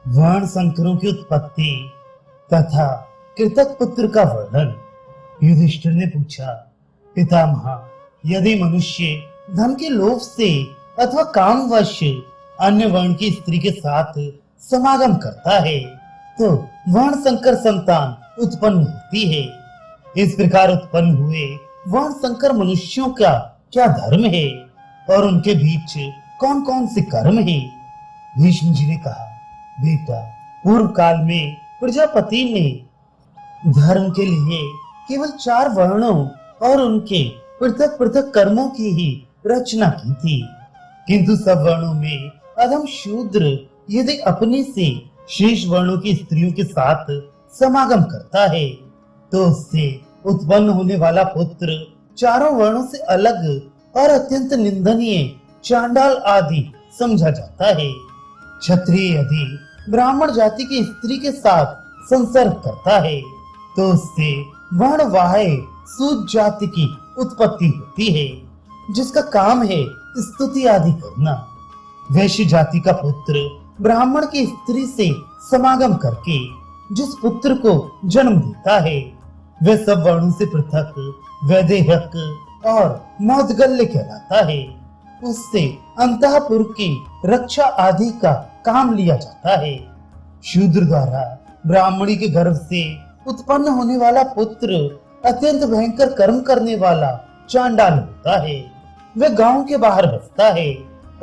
वर्ण संकरों की उत्पत्ति तथा कृतक पुत्र का वर्णन। युधिष्ठिर ने पूछा, पितामह, यदि मनुष्य धन के लोभ से अथवा कामवश अन्य वर्ण की स्त्री के साथ समागम करता है तो वर्ण संकर संतान उत्पन्न होती है। इस प्रकार उत्पन्न हुए वर्ण संकर मनुष्यों का क्या धर्म है और उनके बीच कौन कौन से कर्म है? भीष्म जी ने कहा, बेटा, पूर्व काल में प्रजापति ने धर्म के लिए केवल 4 वर्णों और उनके पृथक पृथक कर्मों की ही रचना की थी, किंतु सब वर्णों में अधम शूद्र यदि अपने से शेष वर्णों की स्त्रियों के साथ समागम करता है तो उससे उत्पन्न होने वाला पुत्र चारों वर्णों से अलग और अत्यंत निंदनीय चांडाल आदि समझा जाता है। क्षत्रिय यदि ब्राह्मण जाति की स्त्री के साथ संसर्ग करता है तो उससे वर्णवाह्य सूत जाति की उत्पत्ति होती है, जिसका काम है स्तुति आदि करना। वैश्य जाति का पुत्र ब्राह्मण की स्त्री से समागम करके जिस पुत्र को जन्म देता है वह सब वर्णों से पृथक वैदेहक और मौदगल्य कहलाता है। उससे अंतःपुर की रक्षा आदि का काम लिया जाता है। शूद्र द्वारा ब्राह्मणी के गर्भ से उत्पन्न होने वाला पुत्र अत्यंत भयंकर कर्म करने वाला चांडाल होता है। वह गांव के बाहर बसता है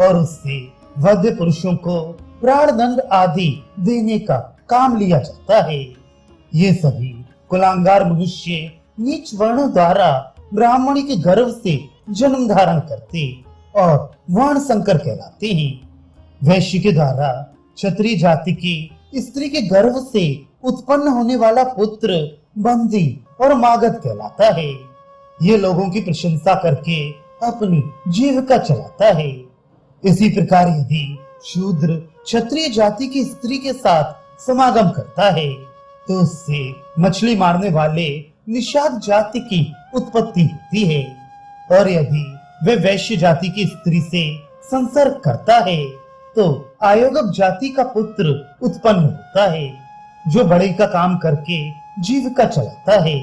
और उससे वध्य पुरुषों को प्राण दंड आदि देने का काम लिया जाता है। ये सभी कुलांगार मनुष्य नीच वर्णों द्वारा ब्राह्मणी के गर्भ से जन्म धारण करते और वर्ण संकर कहलाते हैं। वैश्य के द्वारा क्षत्रिय जाति की स्त्री के गर्भ से उत्पन्न होने वाला पुत्र बंदी और मागध कहलाता है। ये लोगों की प्रशंसा करके अपनी जीविका चलाता है। इसी प्रकार यदि शूद्र क्षत्रिय जाति की स्त्री के साथ समागम करता है तो उससे मछली मारने वाले निषाद जाति की उत्पत्ति होती है। और यदि वह वैश्य जाति की स्त्री से संसर्ग करता है तो आयोगक जाति का पुत्र उत्पन्न होता है, जो बड़े का काम करके जीविका चलाता है।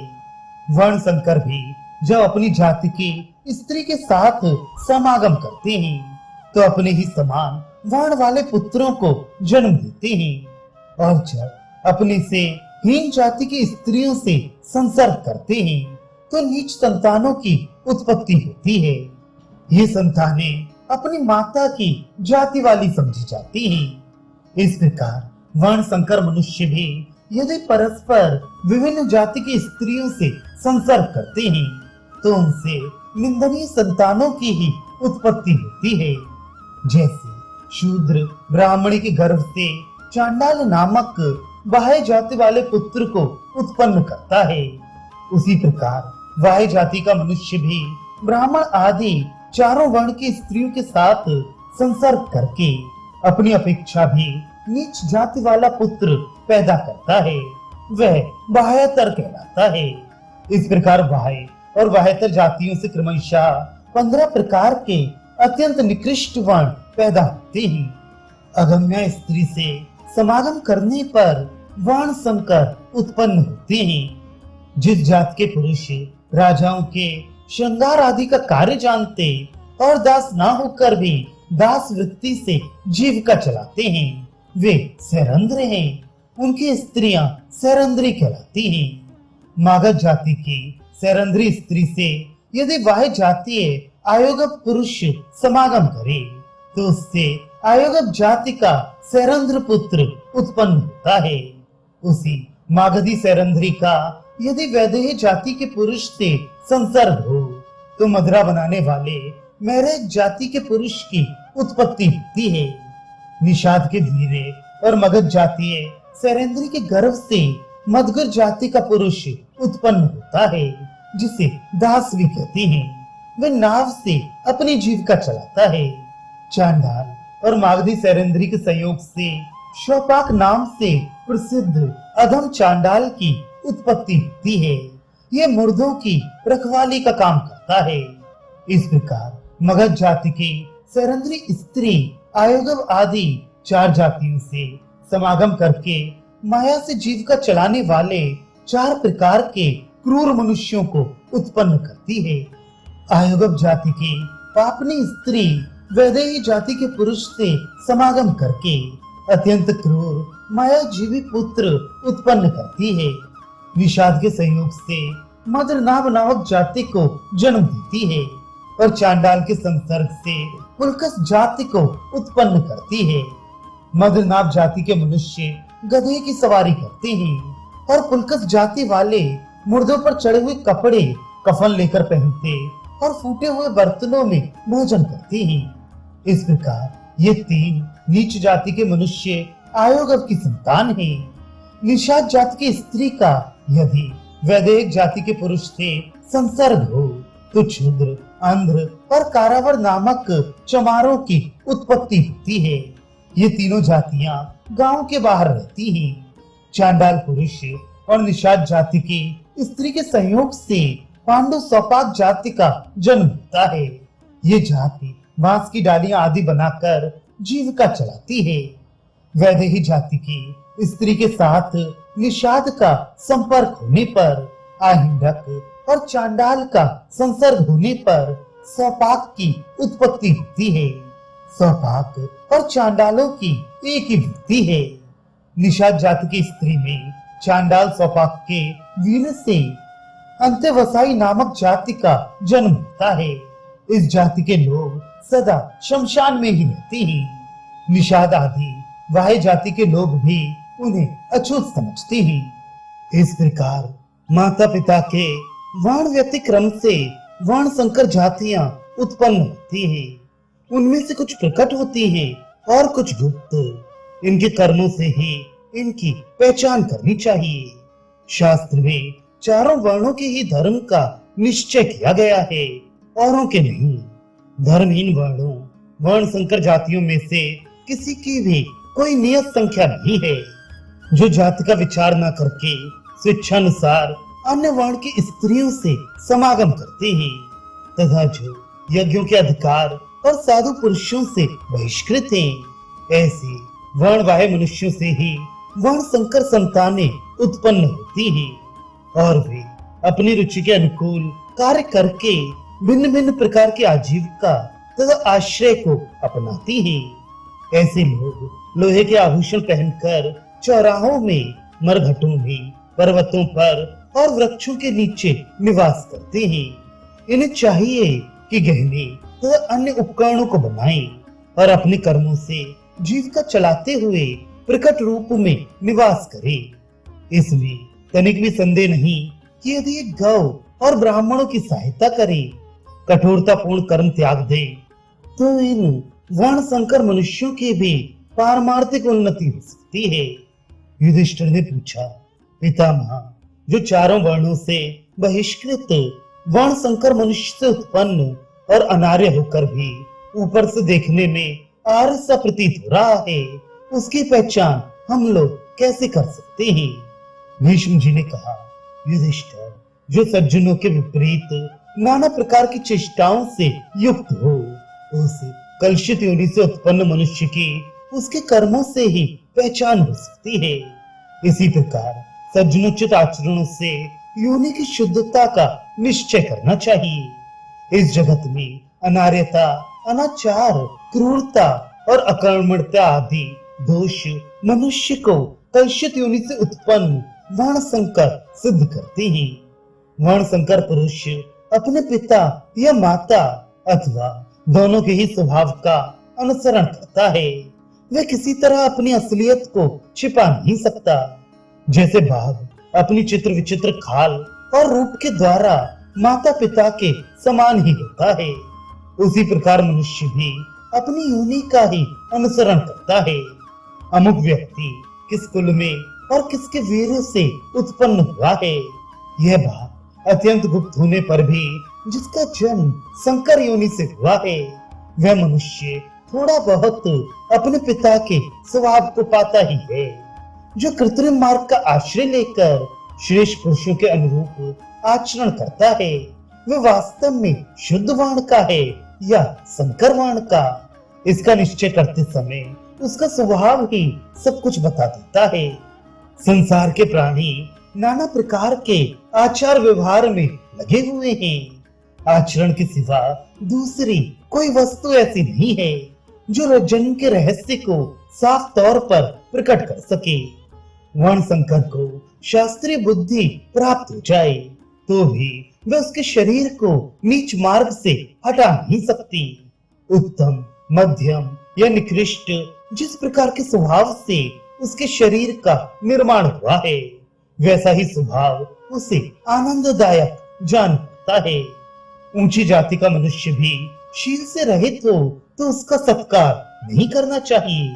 वर्ण संकर भी जब अपनी जाति की स्त्री के साथ समागम करते हैं तो अपने ही समान वर्ण वाले पुत्रों को जन्म देते हैं, और जब अपने से हीन जाति की स्त्रियों से संसर्ग करते हैं तो नीच संतानों की उत्पत्ति होती है। ये संतानें अपनी माता की जाति वाली समझी जाती हैं। इस प्रकार वर्ण संकर मनुष्य भी यदि परस्पर विभिन्न जाति की स्त्रियों से संसर्ग करते हैं तो उनसे निंदनीय संतानों की ही उत्पत्ति होती है। जैसे शूद्र ब्राह्मणी के गर्भ से चांडाल नामक बाह्य जाति वाले पुत्र को उत्पन्न करता है, उसी प्रकार बाह्य जाति का मनुष्य भी ब्राह्मण आदि चारों वर्ण की स्त्रियों के साथ संसर्ग करके अपनी अपेक्षा भी नीच जाति वाला पुत्र पैदा करता है। वह बाह्यतर कहलाता है। इस प्रकार बाह्य और बाह्यतर जातियों से क्रमशः 15 प्रकार के अत्यंत निकृष्ट वर्ण पैदा होते हैं। अगम्य स्त्री से समागम करने पर वर्ण संकर उत्पन्न होते हैं। जिस जात के पुरुष राजाओं के श्रृंगार आदि का कार्य जानते और दास ना होकर भी दास वृत्ति से जीविका चलाते हैं वे सैरंध्र हैं। उनकी स्त्रियां सैरंध्री कहलाती हैं। मागध जाति की सैरंध्री स्त्री से यदि वह जातीय आयोगक पुरुष समागम करे तो उससे आयोगक जाति का सैरंध्र पुत्र उत्पन्न होता है। उसी मागधी सैरंध्री का यदि वैदेही जाति के पुरुष से संसर्ग हो तो मदरा बनाने वाले मैरेक जाति के पुरुष की उत्पत्ति होती है। निषाद के धीरे और मगध जातीय सैरंध्री के गर्भ से मदगर जाति का पुरुष उत्पन्न होता है, जिसे दास भी कहते हैं। वह नाव से अपनी जीविका चलाता है। चांडाल और मागधी सैरंध्री के संयोग से शौपाक नाम से प्रसिद्ध अधम चांडाल की उत्पत्ति होती है। ये मुर्दों की रखवाली का काम करता है। इस प्रकार मगध जाति की सैरंध्री स्त्री आयोगव आदि 4 जातियों से समागम करके माया से जीविका चलाने वाले 4 प्रकार के क्रूर मनुष्यों को उत्पन्न करती है। आयुगम जाति की पापनी स्त्री वैदेही जाति के पुरुष से समागम करके अत्यंत क्रूर मायाजीवी पुत्र उत्पन्न करती है। निषाद के संयोग से मद्रनाभ नामक जाति को जन्म देती है और चांडाल के संसर्ग से पुलकस जाति को उत्पन्न करती है। मद्रनाभ जाति के मनुष्य गधे की सवारी करते हैं और पुलकस जाति वाले मुर्दों पर चढ़े हुए कपड़े कफन लेकर पहनते और फूटे हुए बर्तनों में भोजन करते हैं। इस प्रकार ये 3 नीच जाति के मनुष्य आयोगव की संतान है। निषाद जाति की स्त्री का यदि वैदेहिक जाति के पुरुष से संसर्ग हो तो क्षुद्र, अंध्र और कारावर नामक चमारों की उत्पत्ति होती है। ये तीनों जातियां गांव के बाहर रहती हैं। चांडाल पुरुष और निषाद जाति की स्त्री के संयोग से पांडु सौपाक जाति का जन्म होता है। ये जाति बांस की डालियां आदि बनाकर जीविका चलाती है। वैदेही जाति की स्त्री के साथ निषाद का संपर्क होने पर आहिंडक और चांडाल का संसर्ग होने पर सौपाक की उत्पत्ति होती है। सौपाक और चांडालों की एक ही वृत्ति है। निषाद जाति की स्त्री में चांडाल सौपाक के वीर्य से अंत्यवसाई नामक जाति का जन्म होता है। इस जाति के लोग सदा शमशान में ही रहते हैं। निषाद आदि वाह्य जाति के लोग भी उन्हें अछूत समझते हैं। इस प्रकार माता पिता के वर्ण व्यतिक्रम से वर्ण संकर जातियां उत्पन्न होती हैं। उनमें से कुछ प्रकट होती हैं और कुछ गुप्त। इनके कर्मों से ही इनकी पहचान करनी चाहिए। शास्त्र में चारों वर्णों के ही धर्म का निश्चय किया गया है, औरों के नहीं। धर्महीन वर्णों वर्ण संकर जातियों में से किसी की भी कोई नियत संख्या नहीं है। जो जाति का विचार न करके स्वेच्छानुसार अन्य वर्ण की स्त्रियों से समागम करते हैं तथा जो यज्ञों के अधिकार और साधु पुरुषों से बहिष्कृत हैं, ऐसे वर्ण वाह्य मनुष्यों से ही वर्ण संकर संतानें उत्पन्न होती हैं और वे अपनी रुचि के अनुकूल कार्य करके भिन्न भिन्न प्रकार की आजीविका तथा आश्रय को अपनाती हैं। ऐसे लोग लोहे के आभूषण पहनकर चौराहों में, मरघटों में, पर्वतों पर और वृक्षों के नीचे निवास करते हैं। इन्हें चाहिए कि गहने तथा अन्य उपकरणों को बनाएं और अपने कर्मों से जीविका चलाते हुए प्रकट रूप में निवास करें। इसमें तनिक भी संदेह नहीं कि यदि एक गौ और ब्राह्मणों की सहायता करे, कठोरतापूर्ण कर्म त्याग दे, तो इन वर्ण संकर मनुष्यों की भी पारमार्थिक उन्नति हो सकती है। युधिष्ठिर ने पूछा, पितामह, जो चारों वर्णों से बहिष्कृत वर्ण संकर मनुष्य से उत्पन्न और अनार्य होकर भी ऊपर से देखने में आर्य सा प्रतीत हो रहा है, उसकी पहचान हम लोग कैसे कर सकते हैं? भीष्म जी ने कहा, युधिष्ठिर, जो सज्जनों के विपरीत नाना प्रकार की चेष्टाओं से युक्त हो, उस कलुषित योनि से उत्पन्न मनुष्य की उसके कर्मों से ही पहचान हो सकती है। इसी प्रकार सज्जनोचित आचरणों से योनि की शुद्धता का निश्चय करना चाहिए। इस जगत में अनार्यता, अनाचार, क्रूरता और अकर्मण्यता आदि दोष मनुष्य को कलुषित योनि से उत्पन्न वर्ण संकर सिद्ध करते हैं। वर्ण संकर पुरुष अपने पिता या माता अथवा दोनों के ही स्वभाव का अनुसरण करता है। वह किसी तरह अपनी असलियत को छिपा नहीं सकता। जैसे बाघ अपनी चित्र विचित्र खाल और रूप के द्वारा माता पिता के समान ही होता है, उसी प्रकार मनुष्य भी अपनी योनि का ही अनुसरण करता है। अमुक व्यक्ति किस कुल में और किसके वीर से उत्पन्न हुआ है, यह बात अत्यंत गुप्त होने पर भी जिसका जन्म संकर योनि से हुआ है, वह मनुष्य थोड़ा बहुत अपने पिता के स्वभाव को पाता ही है। जो कृत्रिम मार्ग का आश्रय लेकर श्रेष्ठ पुरुषों के अनुरूप आचरण करता है, वह वास्तव में शुद्ध वर्ण का है या संकर वर्ण का, इसका निश्चय करते समय उसका स्वभाव ही सब कुछ बता देता है। संसार के प्राणी नाना प्रकार के आचार व्यवहार में लगे हुए हैं। आचरण के सिवा दूसरी कोई वस्तु ऐसी नहीं है जो जन्म के रहस्य को साफ तौर पर प्रकट कर सके। वर्ण संकर को शास्त्रीय बुद्धि प्राप्त हो जाए तो भी वह उसके शरीर को नीच मार्ग से हटा नहीं सकती। उत्तम, मध्यम या निकृष्ट जिस प्रकार के स्वभाव से उसके शरीर का निर्माण हुआ है, वैसा ही स्वभाव उसे आनंददायक जान पड़ता है। ऊंची जाति का मनुष्य भी शील से रहित हो तो उसका सत्कार नहीं करना चाहिए,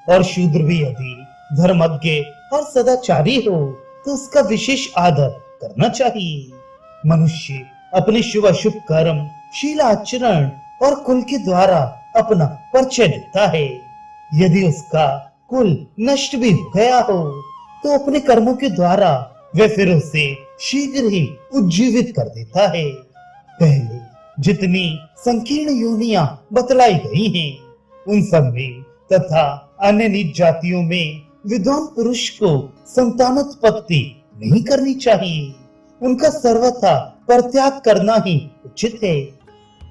और शूद्र भी यदि धर्मज्ञ और सदाचारी हो तो उसका विशेष आदर करना चाहिए। मनुष्य अपने शुभ अशुभ कर्म, शील आचरण और कुल के द्वारा अपना परिचय देता है। यदि उसका कुल नष्ट भी हो गया हो तो अपने कर्मों के द्वारा वह फिर उसे शीघ्र ही उज्जीवित कर देता है। पहले जितनी संकीर्ण योनियां बतलाई गई हैं, उन सब में तथा अन्य नीच जातियों में विद्वान पुरुष को संतानोत्पत्ति नहीं करनी चाहिए। उनका सर्वथा परित्याग करना ही उचित है।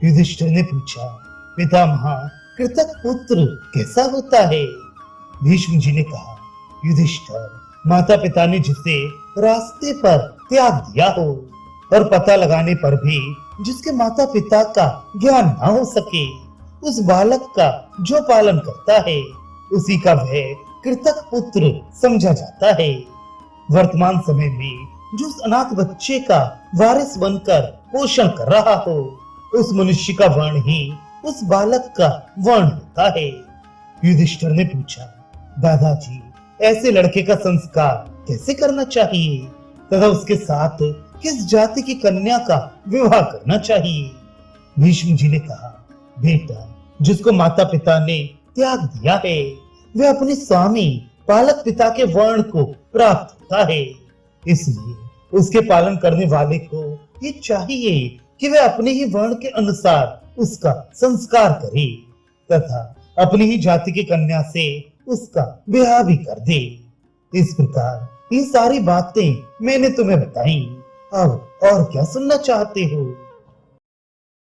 युधिष्ठिर ने पूछा, पितामह, कृतक पुत्र कैसा होता है? भीष्म जी ने कहा, युधिष्ठिर, माता पिता ने जिसे रास्ते पर त्याग दिया हो और पता लगाने पर भी जिसके माता पिता का ज्ञान ना हो सके, उस बालक का जो पालन करता है उसी का वह कृतक पुत्र समझा जाता है। वर्तमान समय में जो उस अनाथ बच्चे का वारिस बनकर पोषण कर रहा हो, उस मनुष्य का वर्ण ही उस बालक का वर्ण होता है। युधिष्ठिर ने पूछा, दादाजी, ऐसे लड़के का संस्कार कैसे करना चाहिए तथा उसके साथ किस जाति की कन्या का विवाह करना चाहिए? भीष्म जी ने कहा, बेटा, जिसको माता पिता ने त्याग दिया है वह अपने स्वामी पालक पिता के वर्ण को प्राप्त होता है। इसलिए उसके पालन करने वाले को ये चाहिए कि वह अपने ही वर्ण के अनुसार उसका संस्कार करे तथा अपनी ही जाति की कन्या से उसका ब्याह भी कर दे। इस प्रकार ये सारी बातें मैंने तुम्हें बताई। अब और क्या सुनना चाहते हो?